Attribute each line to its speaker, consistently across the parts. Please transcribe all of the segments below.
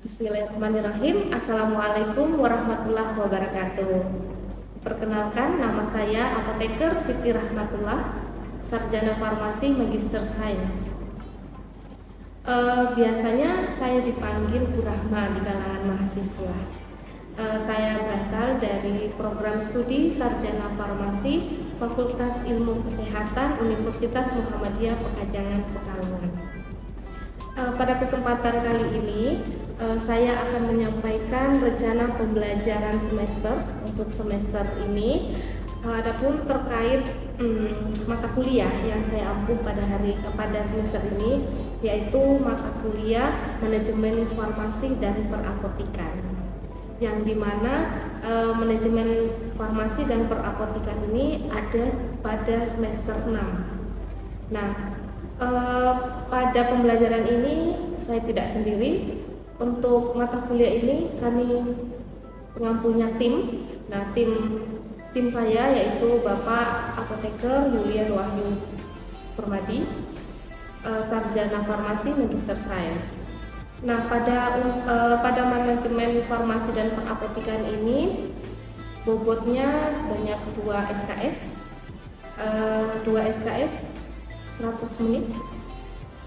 Speaker 1: Bismillahirrahmanirrahim. Assalamualaikum warahmatullahi wabarakatuh. Perkenalkan, nama saya Apoteker Siti Rahmatullah, Sarjana Farmasi Magister Sains. Biasanya saya dipanggil Bu Rahma di kalangan mahasiswa. Saya berasal dari program studi Sarjana Farmasi Fakultas Ilmu Kesehatan Universitas Muhammadiyah Pekajangan Pekalongan. Pada kesempatan kali ini saya akan menyampaikan rencana pembelajaran semester untuk semester ini. Adapun terkait mata kuliah yang saya ampuh pada semester ini, yaitu mata kuliah manajemen farmasi dan perapotikan, yang dimana manajemen farmasi dan perapotikan ini ada pada semester 6. Nah, pada pembelajaran ini saya tidak sendiri. Untuk mata kuliah ini kami punya tim. Nah, tim saya yaitu Bapak Apoteker Yulian Wahyu Permadi, Sarjana Farmasi Magister Sains. Nah, pada manajemen farmasi dan perapotikan ini bobotnya sebanyak 2 SKS 100 menit.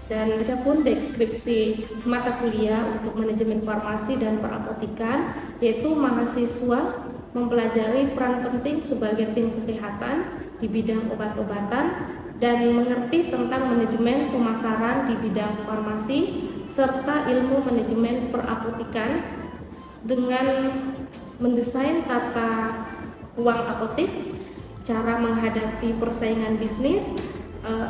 Speaker 1: Dan adapun deskripsi mata kuliah untuk manajemen farmasi dan perapotikan, yaitu mahasiswa mempelajari peran penting sebagai tim kesehatan di bidang obat-obatan dan mengerti tentang manajemen pemasaran di bidang farmasi serta ilmu manajemen perapotikan dengan mendesain tata ruang apotek, cara menghadapi persaingan bisnis,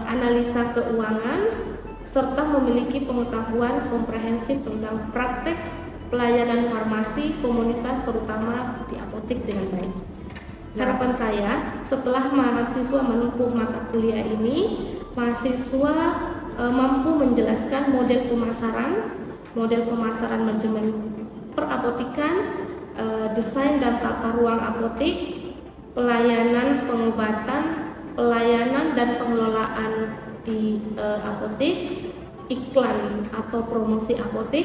Speaker 1: analisa keuangan, serta memiliki pengetahuan komprehensif tentang praktek pelayanan farmasi komunitas terutama di apotek dengan baik. Harapan saya, setelah mahasiswa menempuh mata kuliah ini, mahasiswa mampu menjelaskan model pemasaran manajemen perapotikan, desain dan tata ruang apotek, pelayanan pengobatan, pelayanan dan pengelolaan di apotek, iklan atau promosi apotek,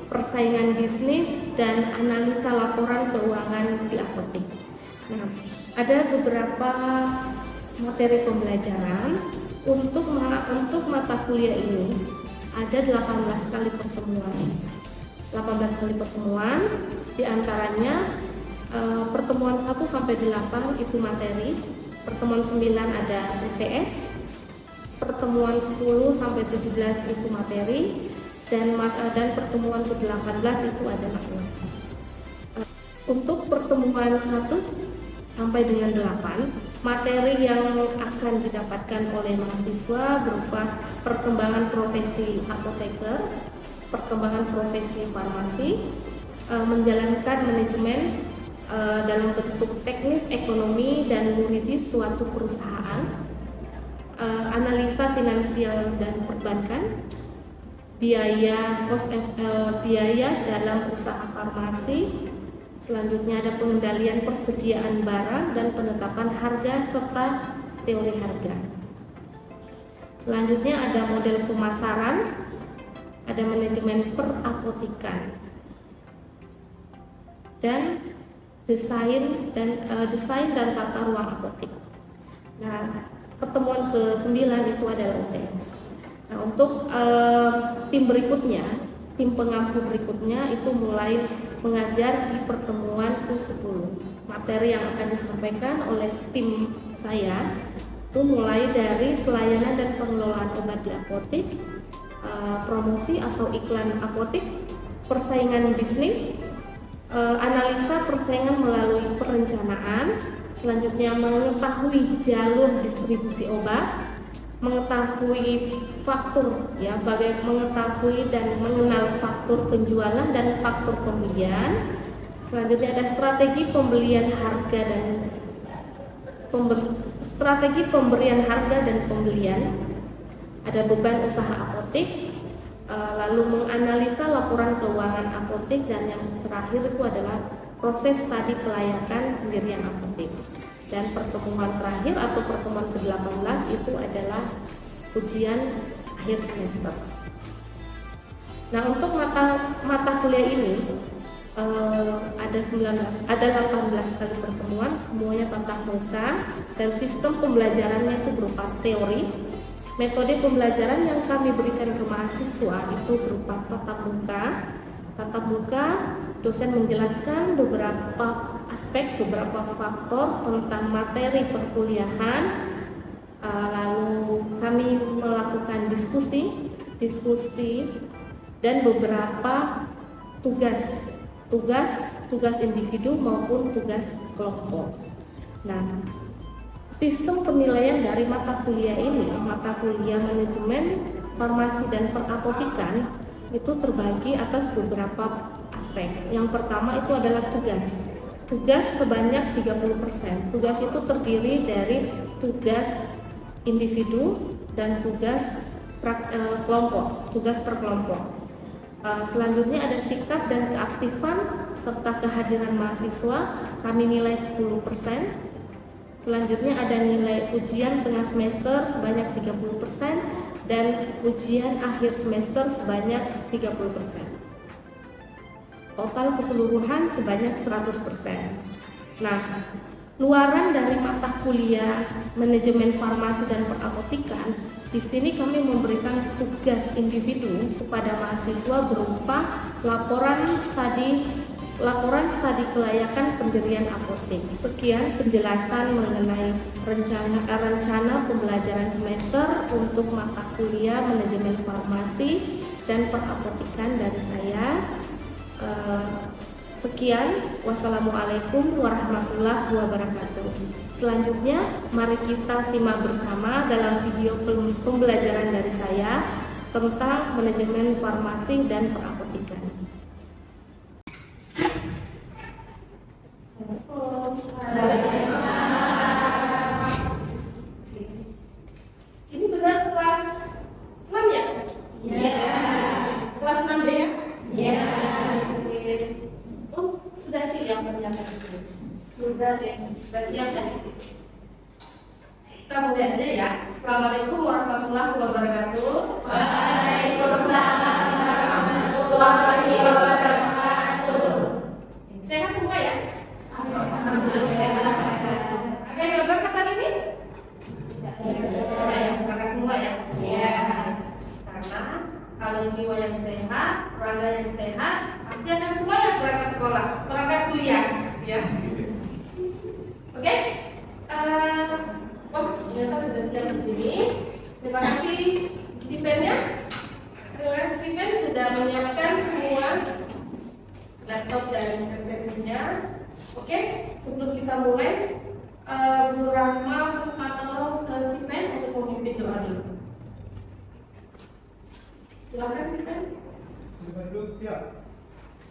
Speaker 1: persaingan bisnis, dan analisa laporan keuangan di apotek. Nah, ada beberapa materi pembelajaran untuk mata kuliah ini. Ada 18 kali pertemuan. 18 kali pertemuan, diantaranya pertemuan 1 sampai 8 itu materi, pertemuan 9 ada UTS, pertemuan 10 sampai 17 itu materi, dan pertemuan ke-18 itu adalah kelas. Untuk pertemuan 1 sampai dengan 8, materi yang akan didapatkan oleh mahasiswa berupa perkembangan profesi apoteker, perkembangan profesi farmasi, menjalankan manajemen dalam bentuk teknis, ekonomi, dan yuridis suatu perusahaan, analisa finansial dan perbankan, biaya dalam usaha farmasi. Selanjutnya ada pengendalian persediaan barang dan penetapan harga serta teori harga. Selanjutnya ada model pemasaran, ada manajemen perapotikan, dan desain dan tata ruang apotek. Nah, pertemuan ke-9 itu adalah UTS. Nah, untuk tim pengampu berikutnya itu mulai mengajar di pertemuan ke-10. Materi yang akan disampaikan oleh tim saya itu mulai dari pelayanan dan pengelolaan obat di apotek, promosi atau iklan apotek, persaingan bisnis, analisa persaingan melalui perencanaan, selanjutnya mengetahui jalur distribusi obat, mengetahui faktur, mengetahui dan mengenal faktur penjualan dan faktur pembelian. Selanjutnya ada strategi pemberian harga dan pembelian. Ada beban usaha apotek, lalu menganalisa laporan keuangan apotek, dan yang terakhir itu adalah proses studi kelayakan pendirian apotek. Dan pertemuan terakhir atau pertemuan ke-18 itu adalah ujian akhir semester. Nah, untuk mata kuliah ini ada 18 kali pertemuan, semuanya tatap muka, dan sistem pembelajarannya itu berupa teori. Metode pembelajaran yang kami berikan ke mahasiswa itu berupa tatap muka. Tatap muka, dosen menjelaskan beberapa aspek, beberapa faktor tentang materi perkuliahan. Lalu kami melakukan diskusi dan beberapa tugas individu maupun tugas kelompok. Nah, sistem penilaian dari mata kuliah ini, mata kuliah manajemen farmasi dan perapotikan, itu terbagi atas beberapa aspek. Yang pertama itu adalah tugas. Tugas sebanyak 30%. Tugas itu terdiri dari tugas individu dan tugas kelompok, tugas per kelompok. Selanjutnya ada sikap dan keaktifan serta kehadiran mahasiswa, kami nilai 10%. Selanjutnya ada nilai ujian tengah semester sebanyak 30% dan ujian akhir semester sebanyak 30%. Total keseluruhan sebanyak 100%. Nah, luaran dari mata kuliah manajemen farmasi dan perapotikan, di sini kami memberikan tugas individu kepada mahasiswa berupa laporan studi kelayakan pendirian apotek. Sekian penjelasan mengenai rencana pembelajaran semester untuk mata kuliah manajemen farmasi dan perapotikan dari saya. Sekian, wassalamualaikum warahmatullahi wabarakatuh. Selanjutnya, mari kita simak bersama dalam video pembelajaran dari saya tentang manajemen farmasi dan perapotikan. Ini benar kelas 6 ya? Iya. Kelas 6 ya? Iya. Oh, sudah siap menyiapkan itu? Sudah deh. Sudah siap ya? Kita mulai aja ya. Assalamualaikum warahmatullahi wabarakatuh. Waalaikumsalam warahmatullahi wabarakatuh. Sehat semua ya? Ada yang berangkat hari ini? Ada yang berangkat semua ya? Iya. Karena kalau jiwa yang sehat, raga yang sehat, pasti akan semuanya berangkat sekolah, berangkat kuliah, ya. Oke? Ternyata sudah siap di sini. Terima kasih Sipennya. Terima kasih Sipen sudah menyiapkan semua laptop dan PPT-nya. Oke, sebelum kita mulai, Bu Rahma minta tolong ke Sipen untuk memimpin doa dulu. Silakan Sipen.
Speaker 2: Siap.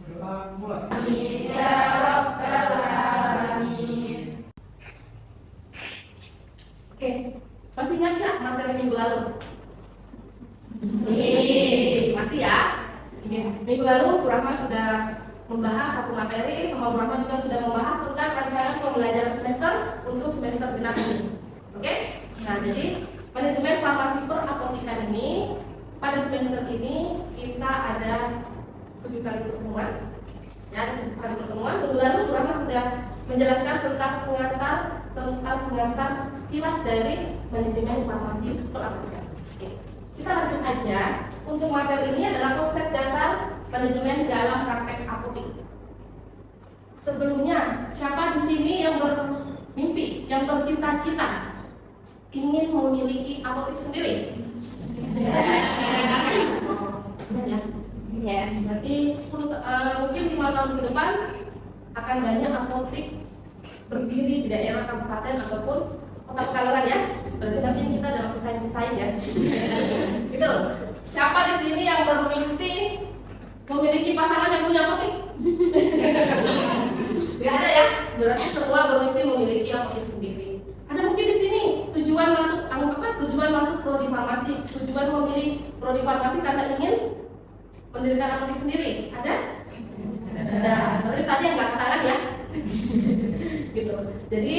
Speaker 2: Berdoa mulai.
Speaker 3: Amin ya rabbal alamin.
Speaker 1: Oke, masih ingat nggak materi minggu lalu? Masih ya? Minggu lalu Bu Rahma sudah membahas satu materi, sama Bu Rahma juga sudah membahas tentang rancangan pembelajaran semester untuk semester genap ini. Oke? Nah, jadi manajemen farmasi perapotikan ini pada semester ini kita ada 7 kali pertemuan. Ya, ada 7 kali pertemuan. Minggu lalu Bu Rahma sudah menjelaskan tentang pengantar sekilas dari manajemen farmasi perapotikan. Oke. Kita lanjut aja. Untuk materi ini adalah konsep dasar manajemen dalam praktek apotek. Sebelumnya, siapa di sini yang bermimpi, yang bercita-cita ingin memiliki apotek sendiri? Ya. Berarti mungkin 5 tahun ke depan akan banyak apotek berdiri di daerah kabupaten ataupun kota Pekalongan ya. Berarti nanti kita dalam pesaing-pesaing ya. Gitu. Siapa di sini yang bermimpi memiliki pasangan yang punya apotek? Gak ada ya. Berarti semua bermimpi memiliki apotek sendiri. Ada mungkin di sini tujuan masuk prodi farmasi, tujuan memilih prodi farmasi karena ingin mendirikan apotek sendiri. Ada? Ada. Berarti tadi yang nggak ketahuan ya. Gitu. Jadi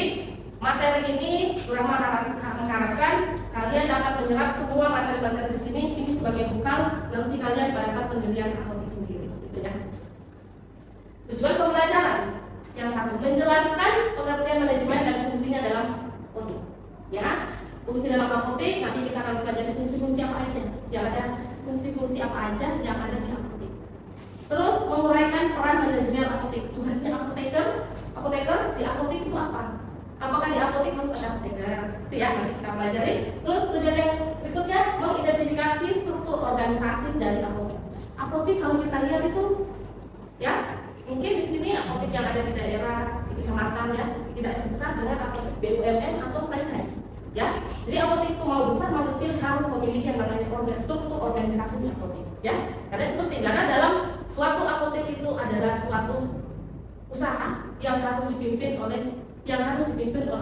Speaker 1: materi ini mengharapkan kalian dapat menyerap semua materi-materi di sini ini sebagai bekal nanti kalian pada saat pendirian apotek sendiri, gitu ya. Tujuan pembelajaran yang satu, menjelaskan pengertian manajemen dan fungsinya dalam apotek. Ya, fungsi dalam apotek nanti kita akan pelajari fungsi-fungsi apa aja yang ada, fungsi-fungsi apa aja yang ada di apotek. Terus menguraikan peran manajemen apotek. Tugasnya apoteker di apotek itu apa? Apakah di apotek harus ada apoteker? Itu ya, nanti kita pelajari. Terus tujuan yang berikutnya mengidentifikasi struktur organisasi dari apotek. Apotek kalau kita lihat itu, ya mungkin di sini apotek yang ada di daerah, di kecamatan ya, tidak sebesar dengan apotek BUMN atau franchise. Ya, jadi apotek itu mau besar mau kecil harus memiliki yang namanya struktur organisasi di apotek. Ya, karena itu penting karena dalam suatu apotek itu adalah suatu usaha yang harus dipimpin oleh yang pemimpin atau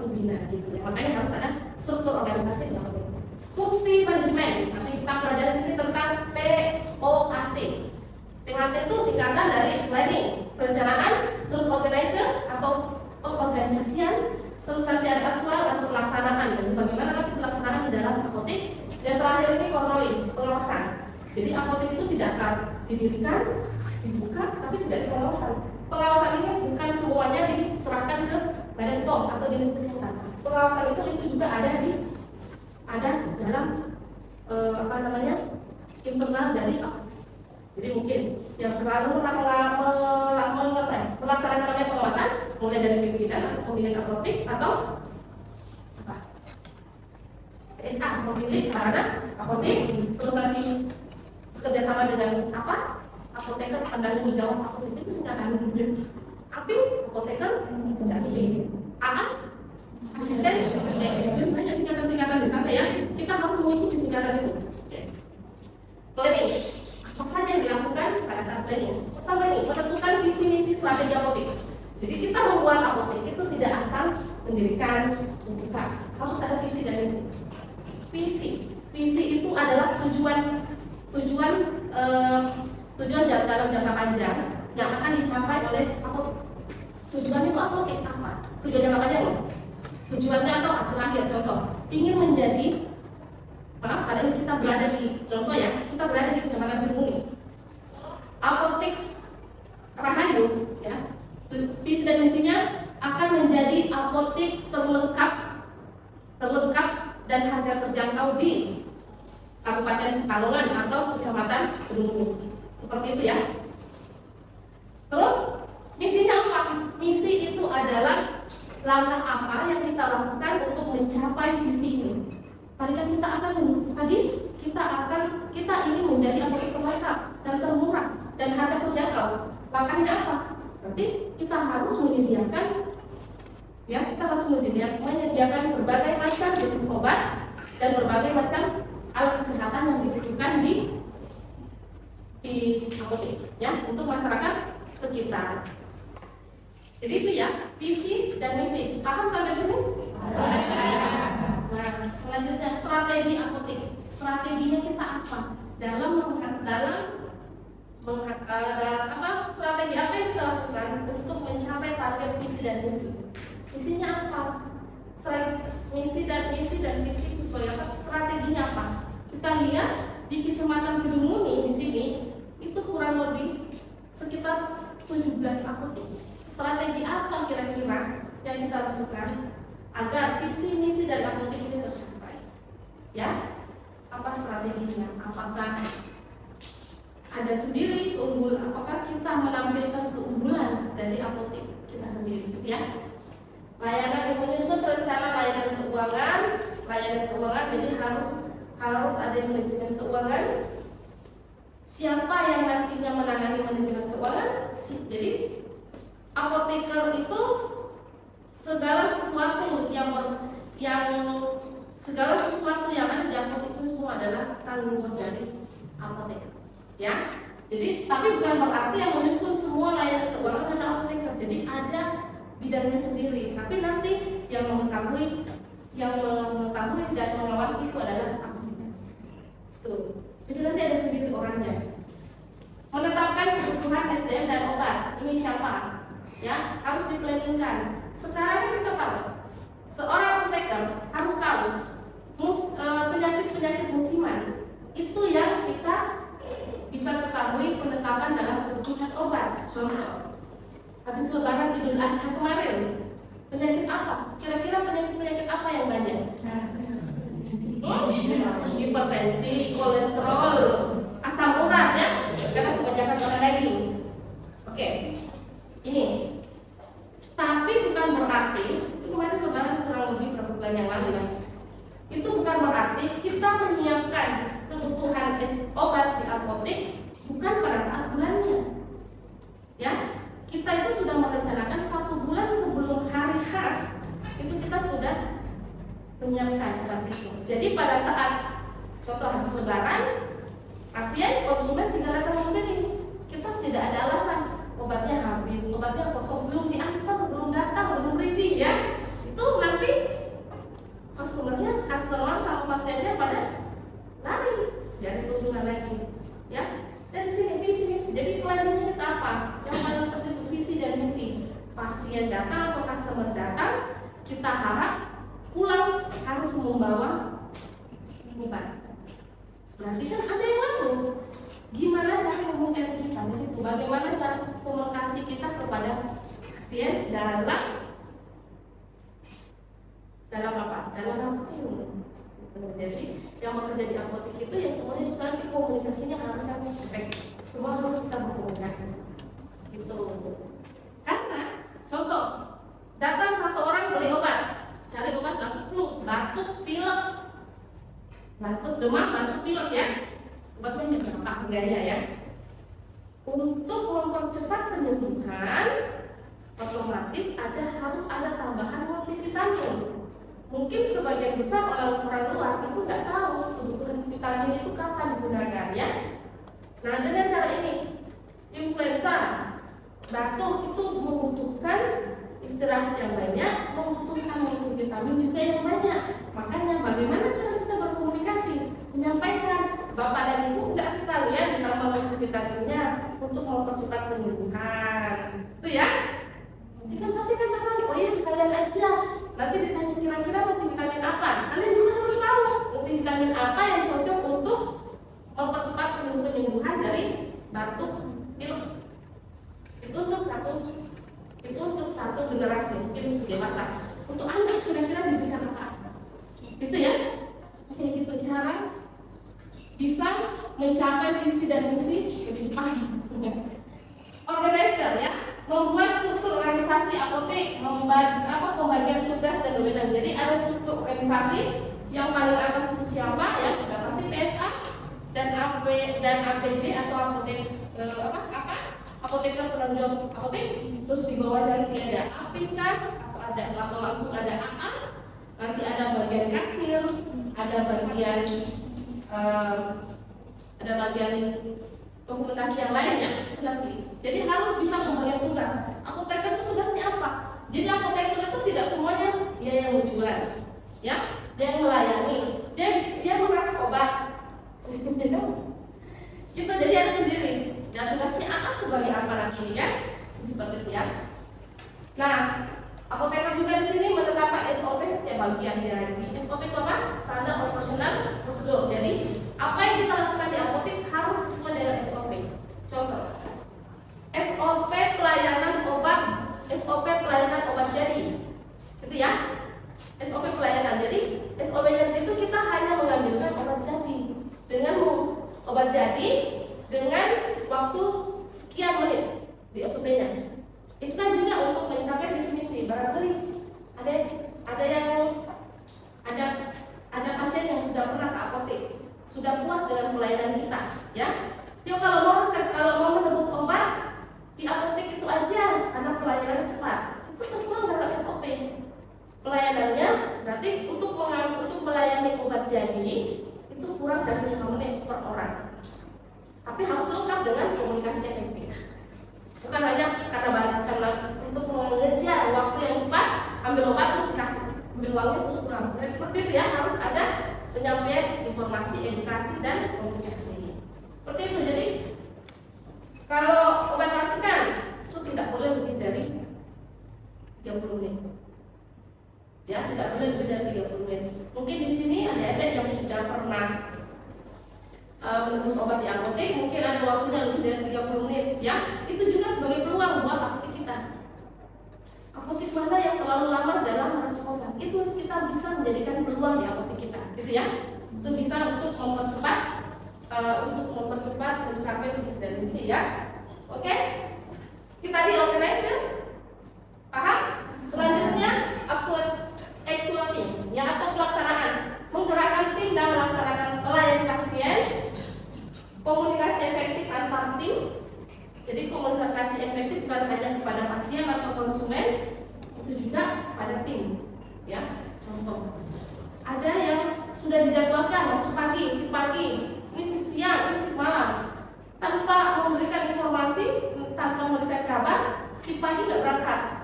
Speaker 1: pembina gitu ya. Makanya harus ada struktur organisasi di apotek. Fungsi manajemen nanti kita pelajari sini tentang POAC. POAC itu singkatan dari planning, perencanaan, terus organizer atau pengorganisasian, terus nanti ada aktual atau pelaksanaan. Dan bagaimana nanti pelaksanaan di dalam apotek. Dan terakhir ini kontroling, pengawasan. Jadi apotek itu tidak asal didirikan, dibuka, tapi tidak pengawasan. Pengawasan ini bukan semuanya diserahkan ke Badan POM atau Dinas Kesehatan. Pengawasan itu juga ada dalam internal dari apotek. Jadi mungkin yang selalu melaksanakan namanya pengawasan mulai dari pimpinan atau pemilik apotek atau apa? PSA, pemilik sarana apotek, terus nanti bekerja sama dengan apa? Apoteker pendamping jawab apotek itu singkatan API, apoteker pendamping AA, asisten, banyak singkatan-singkatan di sana ya. Kita harus mengikuti singkatan itu. Planning, apa saja yang dilakukan pada saat planning? Pertama ini menentukan visi misi strategi apotek. Jadi kita membuat apotek itu tidak asal mendirikan, membuka, harus ada visi dan misi. Visi itu adalah tujuan dalam jangka panjang yang akan dicapai oleh apotek. Tujuan itu apotek apa? Tujuan jangka panjang loh. Tujuannya atau hasil akhir, contoh ingin menjadi, kali ini kita berada di contoh ya, kita berada di Kecamatan Kedunguni. Apotek Rahayu ya. Visi dan misinya akan menjadi apotek terlengkap dan harga terjangkau di Kabupaten Pekalongan atau Kecamatan Kedunguni. Seperti itu ya. Terus misinya apa? Misi itu adalah langkah apa yang kita lakukan untuk mencapai visi ini. Kita ingin menjadi apotek terlengkap dan termurah dan harga terjangkau. Langkahnya apa? Nanti kita harus menyediakan berbagai macam jenis obat dan berbagai macam alat kesehatan yang dibutuhkan di apotek ya untuk masyarakat sekitar. Jadi itu ya visi dan misi. Paham sampai sini? Nah, selanjutnya strategi apotek. Strateginya kita apa? Strategi apa yang kita lakukan untuk mencapai target visi dan misi? Misinya apa? Misi dan visi itu sebagai apa? Strateginya apa? Kita lihat di Kecamatan Kedunguni di sini itu kurang lebih sekitar 17 apotek. Strategi apa kira-kira yang kita lakukan agar visi misi dari apotek ini tercapai? Ya, apa strateginya? Apakah ada sendiri keunggulan? Apakah kita menampilkan keunggulan dari apotek kita sendiri? Ya, layanan yang menyusun rencana layanan keuangan, jadi harus ada manajemen keuangan. Siapa yang nantinya menangani manajemen keuangan? Jadi apoteker itu segala sesuatu yang ada di apotek itu semua adalah tanggung jawab dari apoteker. Ya, jadi tapi bukan berarti yang menyusun semua layanan keuangan adalah apoteker. Jadi ada bidangnya sendiri. Tapi nanti yang mengetahui dan mengawasi itu adalah apoteker. Tuh. Jadi nanti ada sendiri orangnya. Menetapkan kebutuhan SDM dan obat. Ini siapa? Ya, harus diplanningkan. Sekarang kita tahu, seorang apoteker harus tahu penyakit-penyakit musiman itu yang kita bisa ketahui penetapan dalam kebutuhan obat. Contoh, habis Lebaran Idul Adha kemarin, penyakit apa? Kira-kira penyakit apa yang banyak? Hipertensi, kolesterol, asam urat ya, karena kebanyakan makan daging. Oke, ini. Tapi bukan berarti itu kemarin Lebaran kurang lebih berapa bulan yang lalu ya. Itu bukan berarti kita menyiapkan kebutuhan obat di apotek bukan pada saat bulannya. Ya, kita itu sudah merencanakan 1 bulan sebelum hari H itu kita sudah menyiapkan obat itu. Jadi pada saat contoh habis Lebaran, pasien konsumen tinggal datang membeli, kita tidak ada alasan obatnya habis, obatnya kosong, belum diantar, belum datang, belum ready ya. Itu nanti customer sama pasiennya pada lari dari keuntungan lagi ya. Dan di sini visi misi. Jadi pelajarannya kita apa? Yang paling penting itu visi dan misi. Pasien datang atau customer datang, kita harap pulang harus membawa obat. Berarti kan ada yang lalu. Gimana cara komunikasi kita di situ? Bagaimana cara komunikasi kita kepada pasien dalam apa? Dalam ilmu. Jadi yang bekerja di apotek itu ya semuanya itu nanti komunikasinya harus efektif. Semua harus bisa berkomunikasi. Gitu. Karena contoh datang satu orang beli obat, cari obat batuk flu, batuk pilek, batuk demam, batuk pilek ya. Obatnya berapa harganya ya? Untuk mempercepat penyembuhan, otomatis harus ada tambahan multivitamin. Mungkin sebagian besar orang luar itu nggak tahu kebutuhan vitamin itu kapan digunakannya. Nah, dengan cara ini, influenza, batuk itu membutuhkan istirahat yang banyak, membutuhkan multivitamin juga yang banyak. Makanya bagaimana cara kita berkomunikasi, menyampaikan Bapak dan Ibu nggak sekalian ditambah multivitaminnya untuk mempercepat penyembuhan, itu ya? Kita pasti kan tertarik, oh iya sekalian aja. Nanti ditanya kira-kira multivitamin apa? Kalian juga harus tahu multivitamin apa yang cocok untuk mempercepat penyembuhan dari batuk pilek. Itu untuk satu generasi, mungkin untuk dewasa. Untuk anak kira-kira diberikan apa? Itu ya? Kayak gitu cara bisa mencapai visi dan misi lebih cepat. Organizer ya, membuat struktur organisasi apotek, pembagian tugas dan wewenang. Jadi ada struktur organisasi yang paling atas itu siapa ya, sudah pasti PSA dan APJ atau apoteker penanggung jawab apotek. Terus di bawah dari ada APK atau langsung ada AA. Nanti ada bagian kasir, ada bagian dokumentasi yang lainnya. Jadi harus bisa membagi tugas. Apoteker itu tugasnya apa? Jadi apoteker itu tidak semuanya dia yang menjual, ya, dia yang melayani, dia meracik obat. Gitu, jadi ada sendiri. Dan tugasnya apa sebagai apa nantinya? Seperti itu ya. Nah, apoteker juga di sini menetapkan SOP setiap bagian dari SOP itu apa? Standar operasional prosedur. Jadi apa yang kita lakukan di apotek harus sesuai dengan SOP. Contoh, SOP pelayanan obat jadi, gitu ya. SOP pelayanan. Jadi SOP-nya itu kita hanya mengambilkan obat jadi dengan waktu sekian menit di SOP-nya. Itu kan juga untuk mencapai visi misi. Barangkali ada pasien yang sudah pernah ke apotek, sudah puas dengan pelayanan kita, ya. Yuk kalau mau menebus obat di apotek itu aja karena pelayanan cepat. Itu tertuang dalam SOP. Pelayanannya berarti untuk melayani obat jadi itu kurang dari 5 menit per orang. Tapi harus lengkap dengan komunikasi efektif. Bukan hanya karena untuk mengejar waktu yang cepat, ambil obat terus dikasih, ambil uangnya terus pulang. Nah, seperti itu ya, harus ada penyampaian informasi, edukasi dan komunikasi. Seperti itu. Jadi kalau obat racikan itu tidak boleh lebih dari 30 menit. Ya, tidak boleh lebih dari 30 menit. Mungkin di sini adik-adik yang sudah pernah menebus obat di apotek, mungkin ada waktunya lebih dari 30 menit. Ya, itu juga sebagai peluang buat apotek kita. Apotek mana yang terlalu lama dalam merespon obat, itu kita bisa menjadikan peluang di apotek kita, gitu ya. Itu bisa untuk mempercepat sampai visi dan misi ya. Oke? Kita diorganize ya? Paham? Selanjutnya actuating, yang atau pelaksanaan, menggerakkan tim dan melaksanakan pelayanan pasien, komunikasi efektif antar tim. Jadi komunikasi efektif bukan hanya kepada pasien atau konsumen, itu juga pada tim. Ya, contoh. Ada yang sudah dijadwalkan masuk pagi, shift pagi, ini shift siang, ini shift malam. Tanpa memberikan informasi, tanpa memberikan kabar, shift pagi nggak berangkat.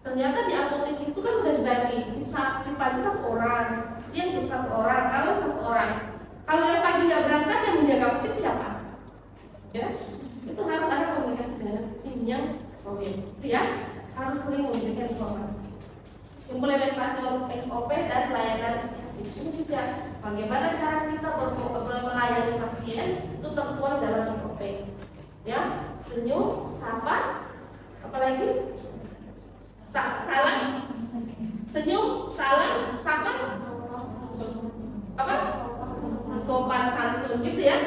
Speaker 1: Ternyata di apotek itu kan sudah dibagi, shift pagi 1 orang, siang 1 orang, malam 1 orang. Kalau yang pagi nggak berangkat, yang menjaga apotek siapa? Ya, itu harus ada komunikasi dengan tim yang solid, ya. Harus sering memberikan informasi. Implementasi SOP dan pelayanan ini juga bagaimana cara kita melayani pasien itu tertuang dalam SOP. Ya, senyum, sapa, apalagi salam, senyum, salam, sapa, apa? Sopan santun gitu ya.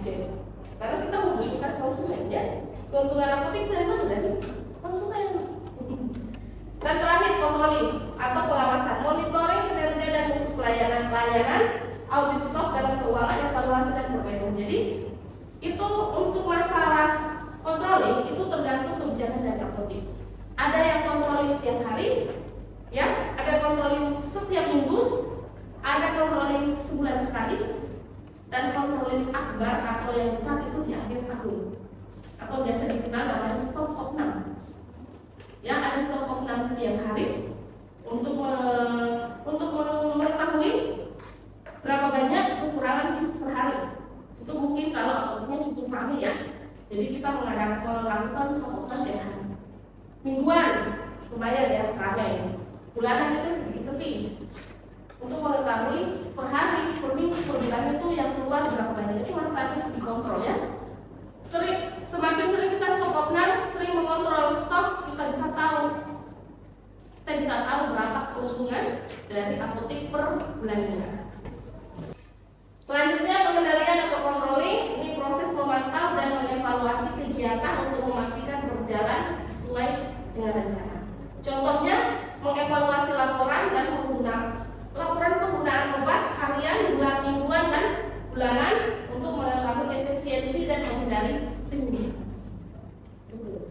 Speaker 1: Oke. Karena kita membutuhkan konsumen ya. Keuntungan apotek dari mana? Dari konsumen. Dan terakhir controlling atau pengawasan, monitoring kinerja dan mutu pelayanan, audit stok dalam keuangan, evaluasi dan perbaikan. Jadi itu untuk masalah controlling itu tergantung kebijakan dari apotek. Ada yang controlling setiap hari, ya, ada controlling setiap minggu, ada controlling sebulan sekali, dan controlling akbar atau yang besar itu di akhir tahun atau biasa dikenal namanya stock of num. Ya, ada stock of num tiap hari untuk mengetahui berapa banyak kekurangan per hari. Itu mungkin kalau apoteknya cukup ramai ya. Jadi kita melakukan stock of num tiap hari. Mingguan lumayan ya, ramai. Bulanan itu sedikit sepi. Untuk mengetahui per hari, per minggu, per bulan itu yang keluar berapa banyak, itu harus ada dikontrol ya. Semakin sering kita stok of num, sering mengontrol stok, kita bisa tahu berapa keuntungan dari apotek per bulannya. Selanjutnya pengendalian atau controlling, ini proses memantau dan mengevaluasi kegiatan untuk memastikan berjalan sesuai dengan rencana. Contohnya mengevaluasi laporan dan laporan penggunaan obat harian, mingguan dan bulanan untuk mengetahui efisiensi dan menghindari kerugian.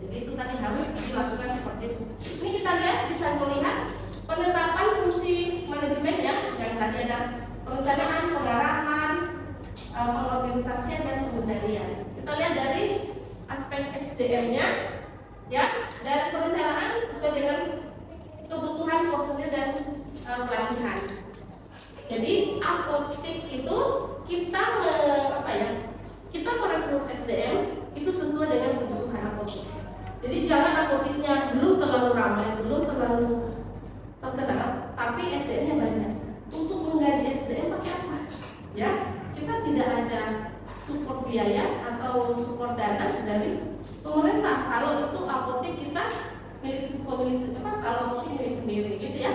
Speaker 1: Jadi itu tadi harus dilakukan seperti itu. Ini kita lihat, bisa melihat penetapan fungsi manajemen ya, yang tadi ada perencanaan, pengarahan, pengorganisasian dan pengendalian. Kita lihat dari aspek SDM-nya, ya, dan perencanaan sesuai dengan kebutuhan personil dan pelatihan. Jadi apotek itu kita merekrut SDM itu sesuai dengan kebutuhan apotek. Jadi jangan apoteknya belum terlalu ramai, belum terlalu terkenal, tapi SDM-nya banyak. Untuk menggaji SDM pakai apa? Ya, kita tidak ada support biaya atau support dana dari pemerintah. Kalau itu apotek kita kalau apotek milik sendiri gitu ya.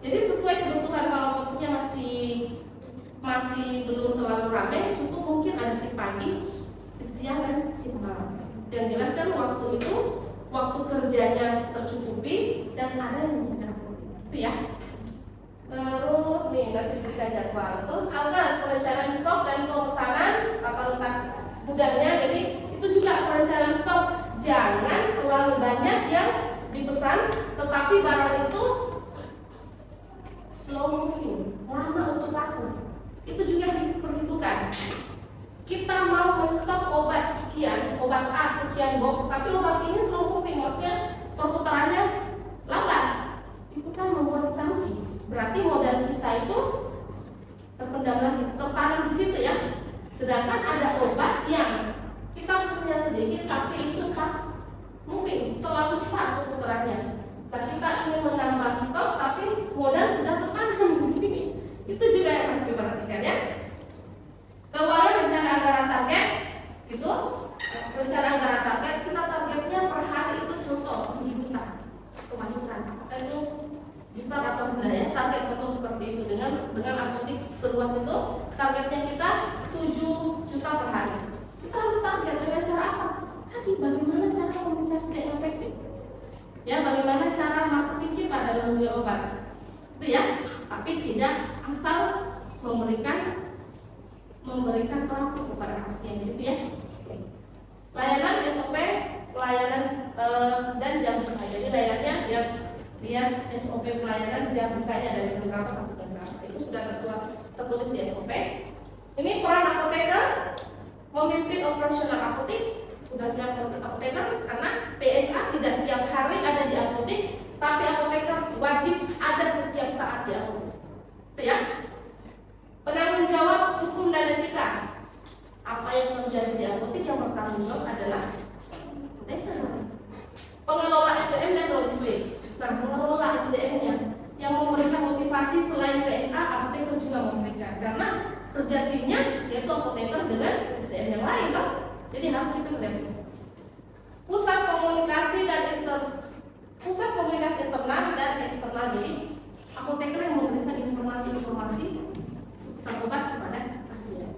Speaker 1: Jadi sesuai kebutuhan, kalau apoteknya masih belum terlalu ramai, cukup mungkin ada shift pagi, shift siang dan shift malam. Yang jelas kan waktu itu waktu kerjanya tercukupi dan ada yang menjaga gitu ya. Terus nih nanti diberikan jadwal. Terus algas perencanaan stok dan pemesanan tata letak gudangnya. Jadi itu juga perencanaan stok. Jangan terlalu banyak yang dipesan, tetapi barang itu slow moving, lama untuk laku. Itu juga diperhitungkan. Kita mau menstok obat sekian, obat A sekian box, tapi obat ini slow moving, maksudnya perputarannya lambat. Itu kan membuat kita rugi. Berarti modal kita itu terpendam lagi, tertanam di situ ya. Sedangkan ada obat yang kita pesennya sedikit, tapi itu pas moving, terlalu cepat perputarannya. Dan kita ingin menambah stok, tapi modal diperhatikan ya. Keuangan rencana anggaran target itu rencana anggaran target kita targetnya per hari itu contoh 7 juta pemasukan. Apakah itu besar atau rendah ya? Target contoh seperti itu dengan apotik seluas itu targetnya kita 7 juta per hari. Kita harus target dengan cara apa? Tadi bagaimana cara komunikasi yang efektif? Ya, bagaimana cara marketing kita dalam menjual obat? Itu ya. Tapi tidak asal memberikan pelaku kepada pasien gitu ya. Layanan SOP, pelayanan dan jam buka. Jadi layanannya dia SOP pelayanan jam bukanya dari jam berapa sampai jam berapa. Itu sudah tertulis di SOP. Ini peran apoteker memimpin operasional apotik. Tugasnya apoteker karena PSA tidak tiap hari ada di apotik, tapi apoteker wajib ada setiap saat di apotik. Itu ya. Penanggung jawab hukum dan etika. Apa yang terjadi di apotik yang bertanggung jawab adalah apoteker. Pengelola SDM dan logistik. Nah, pengelola SDM-nya yang memberikan motivasi selain PSA, apoteker juga memberikan karena kerja timnya yaitu apoteker dengan SDM yang lain kan. Jadi harus kita lihat pusat komunikasi internal dan eksternal. Jadi apoteker yang memberikan informasi tentang obat kepada pasien.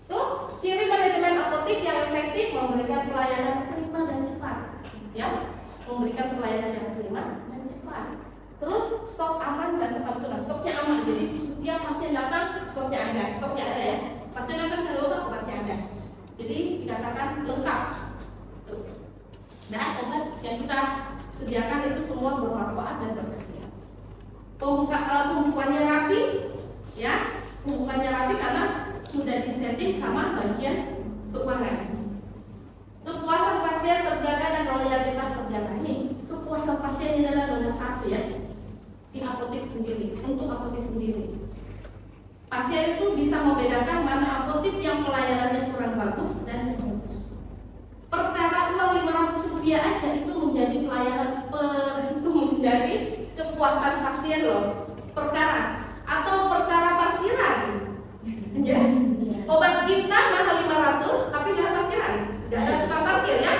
Speaker 1: Tuh, ciri manajemen apotik yang efektif memberikan pelayanan prima dan cepat. Ya, memberikan pelayanan yang prima dan cepat. Terus stok aman dan tepat guna. Stoknya aman. Jadi setiap pasien datang stoknya ada ya. Pasien datang cari obatnya ada. Jadi dikatakan lengkap. Dan obat yang kita sediakan itu semua bermanfaat dan berkhasiat. Pembukaannya rapi, ya. Pembukaannya rapi karena sudah disetting sama bagian keuangan. Kepuasan pasien terjaga dan loyalitas terjaga. Ini kepuasan pasien ini adalah nomor 1 ya. Di apotik sendiri, untuk apotik sendiri. Pasien itu bisa membedakan mana apotik yang pelayanannya kurang bagus dan yang bagus. Perkara uang Rp500 aja itu menjadi pelayanan itu menjadi kepuasan pasien loh. Perkara atau perkara parkiran. Ya. Obat kita mahal 500 tapi nggak ada parkiran, nggak ada tukang parkir ya.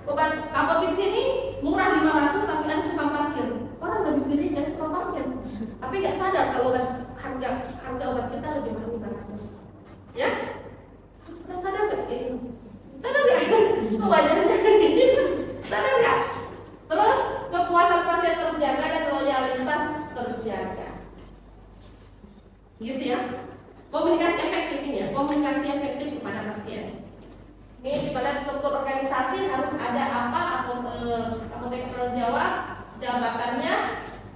Speaker 1: Obat apotik sini murah 500 tapi ada tukang parkir. Orang lebih pilih dari tukang parkir, tapi nggak sadar kalau harga obat kita lebih mahal 500. Ya, pernah sadar nggak ini? Sadar nggak? Oh wajarnya ini. Sadar nggak? Terus kepuasan pasien terjaga dan loyalitas terjaga. Gitu ya. Komunikasi efektif ini ya, komunikasi efektif kepada pasien. Ini pada struktur organisasi harus ada apa apoteker penanggung jawab, jabatannya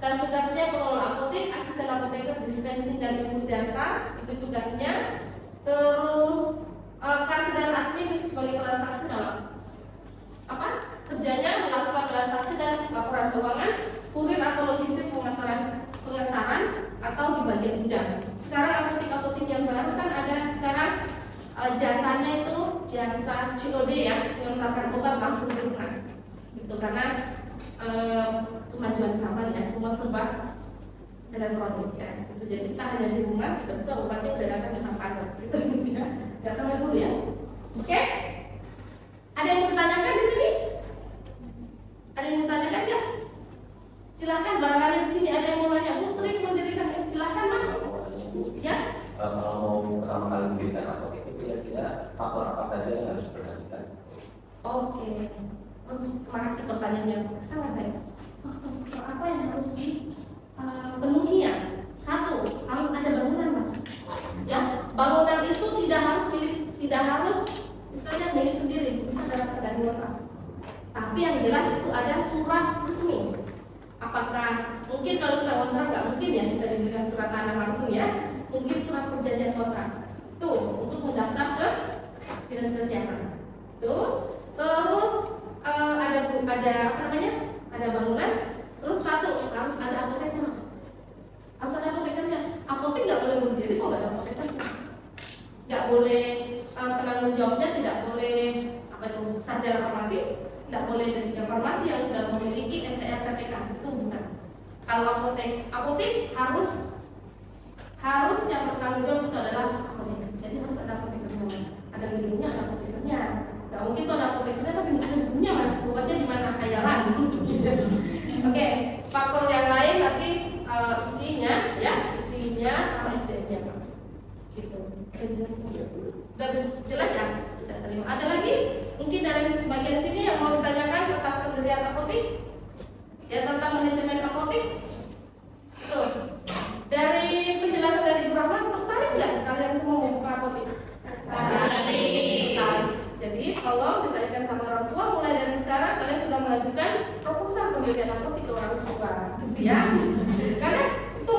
Speaker 1: dan tugasnya pengelola apotek, asisten apoteker, dispensing dan input data itu tugasnya. Terus kasir dan admin itu sebagai transaksi dalam apa? Kerjanya melakukan transaksi dan laporan keuangan, kurir atau logistik pengentaran atau di bagian gudang. Sekarang apotik-apotik yang baru kan ada sekarang jasanya itu jasa COD ya, mengantarkan obat langsung di rumah. Gitu karena kemajuan zaman ya, semua serba elektronik ya. Gitu, jadi kita hanya di rumah, tiba-tiba obatnya udah datang di tempat gitu ya. Nggak sampai dulu ya. Oke? Ada yang ditanyakan di sini? Ada yang ditanyakan nggak? Silahkan barangkali di sini ada yang mau nanya. Bu, trik mendirikan ini. Silahkan Mas. Ya?
Speaker 4: Kalau mau pertama kali mendirikan apotek itu kira-kira faktor apa saja yang harus diperhatikan?
Speaker 1: Oke. Terima kasih pertanyaannya. Sangat baik. Faktor apa yang harus dipenuhi ya? 1, harus ada bangunan Mas. Ya, bangunan itu tidak harus misalnya milik sendiri, bisa dari orang. Tapi yang jelas itu ada surat resmi. Apakah mungkin kalau kita kontrak nggak mungkin ya kita diberikan surat tanah langsung ya, mungkin surat perjanjian kontrak. Tuh untuk mendaftar ke dinas kesehatan. Tuh terus ada apa namanya? Ada bangunan. Terus 1 harus ada apoteker. Harus ada apotekernya. Apotek nggak boleh berdiri kalau nggak ada apoteker. Nggak boleh penanggung jawabnya tidak boleh apa itu sarjana farmasi. Tidak boleh dari farmasi yang sudah memiliki STRTPK itu bukan. Kalau apotek harus harus yang bertanggung jawab itu adalah apoteker. Jadi harus ada apotekernya, ada gedungnya, ada apotekernya. Gak mungkin tuh ada apotekernya tapi nggak ada gedungnya, mas. Obatnya di mana? Khayalan. Oke, faktor yang lain nanti isinya, ya, isinya sama SDM-nya, mas. Gitu. Udah jelas ya? Udah terima. Ada lagi? Mungkin dari bagian sini yang mau ditanyakan tentang pendirian apotek, ya, tentang manajemen apotek. Tuh. Dari penjelasan dari Ibu Rahman, tertarik nggak kalian semua mau buka apotek? Tertarik. Jadi tolong ditanyakan sama orang tua, mulai dari sekarang kalian sudah mengajukan proposal pendirian apotek ke orang tua, ya. Karena itu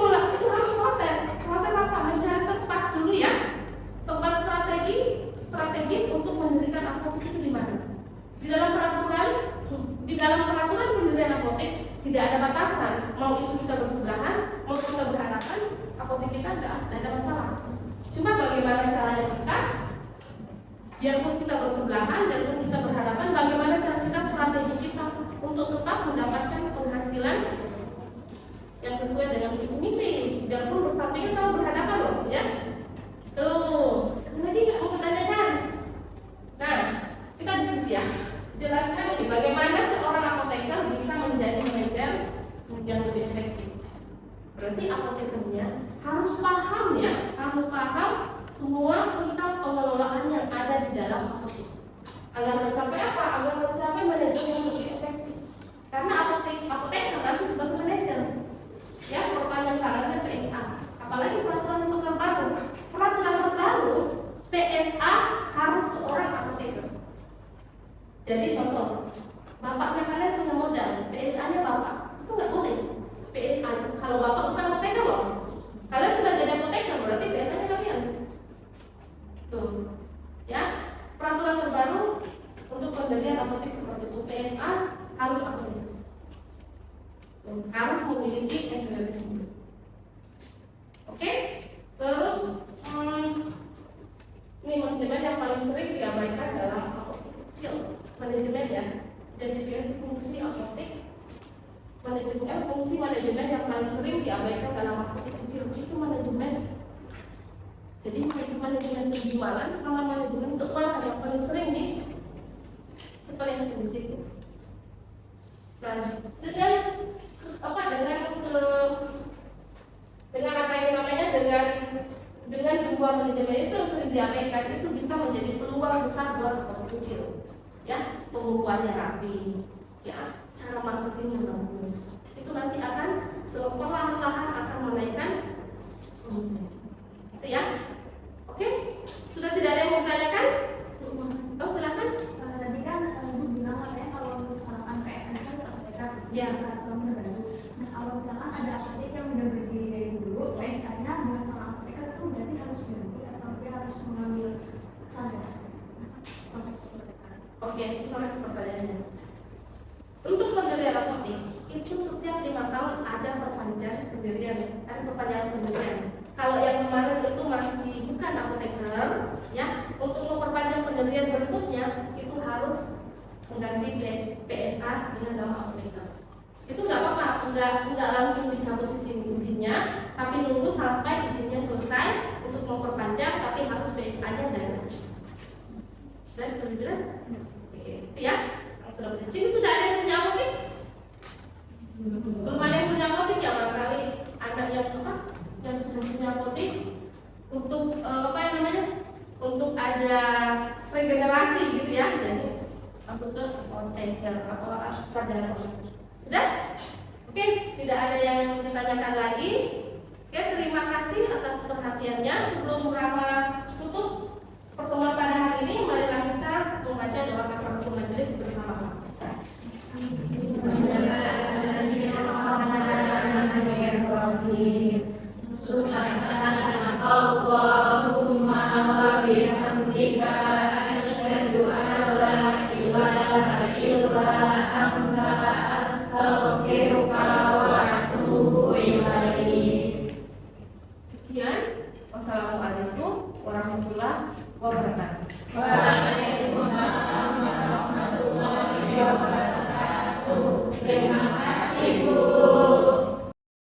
Speaker 1: harus proses apa? Mencari tempat dulu, ya. Tempat strategis untuk mendirikan apotek itu di mana? Di dalam peraturan pendirian apotek tidak ada batasan. Mau itu kita bersebelahan, mau kita berhadapan, apotek kita tidak ada masalah. Cuma bagaimana caranya kita, biarpun kita bersebelahan, biarpun kita berhadapan, bagaimana cara kita, strategi kita untuk tetap mendapatkan penghasilan yang sesuai dengan visi misi, biarpun bersampingan sama berhadapan loh, ya. Tuh, lagi nggak mau menanyakan? Nah, kita diskusi ya. Jelaskan ini bagaimana seorang apoteker bisa menjadi manajer yang lebih efektif. Berarti apotekernya harus paham, ya, harus paham semua tentang pengelolaan yang ada di dalam apotek. Agar mencapai apa? Agar mencapai manajer yang lebih efektif. Karena apoteker nanti sebagai manajer, ya, perpanjang tangannya PSA. Apalagi peraturan terbaru. Peraturan terbaru PSA harus seorang apoteker. Jadi contoh, bapaknya kalian punya modal, PSA-nya bapak, itu nggak boleh. PSA, kalau bapak bukan apoteker loh, kalian sudah jadi apoteker, berarti PSA-nya kalian. Tuh, ya, peraturan terbaru untuk pendirian apotek seperti itu, PSA harus apoteker, harus memiliki NPWP sendiri. Oke, terus ini manajemen yang paling sering diabaikan dalam apotek kecil. Manajemen, ya, identifikasi fungsi apotek, fungsi manajemen yang paling sering diabaikan dalam apotek kecil itu manajemen. Jadi manajemen penjualan sama manajemen keuangan yang paling sering di sepelekan di situ. Nah, dengan apa yang namanya dengan dua manajemen itu yang sering diabaikan itu bisa menjadi peluang besar buat apotek kecil. Ya, pembukuannya rapi, ya, cara marketingnya bagus. Itu nanti akan perlahan-lahan akan menaikkan omset. Itu ya. Oke? Sudah tidak ada yang mau ditanyakan? Oh, silakan.
Speaker 3: Tadi kan Ibu bilang katanya kalau misalkan PSN kan apoteker,
Speaker 1: ya,
Speaker 3: peraturan terbaru. Nah, kalau misalkan ada apotek yang udah berdiri dari dulu, PSN-nya bukan sama apoteker itu berarti harus ganti atau dia harus mengambil saja?
Speaker 1: Oke, itu masih pertanyaannya. Untuk pendirian apotek itu setiap 5 tahun ada perpanjangan pendirian, ada perpanjangan pendirian. Kalau yang kemarin itu masih bukan apoteker, ya, untuk memperpanjang pendirian berikutnya itu harus mengganti PSA dengan nama apoteker. Itu nggak apa-apa, nggak langsung dicabut izinnya, tapi nunggu sampai izinnya selesai untuk memperpanjang, tapi harus PSA-nya dari. Dan sudah jelas? Ya, sudah. Sini sudah ada yang punya apotek? Belum ada yang punya apotek, ya, barangkali ada yang sudah punya apotek untuk untuk ada regenerasi gitu, ya. Jadi masuk ke apoteker atau sarjana farmasi. Sudah? Oke, tidak ada yang ditanyakan lagi. Oke, terima kasih atas perhatiannya. Sebelum Rama tutup pertemuan pada hari ini, marilah kita membaca doa kafaratul majelis bersama-sama. Bismillahirrahmanirrahim.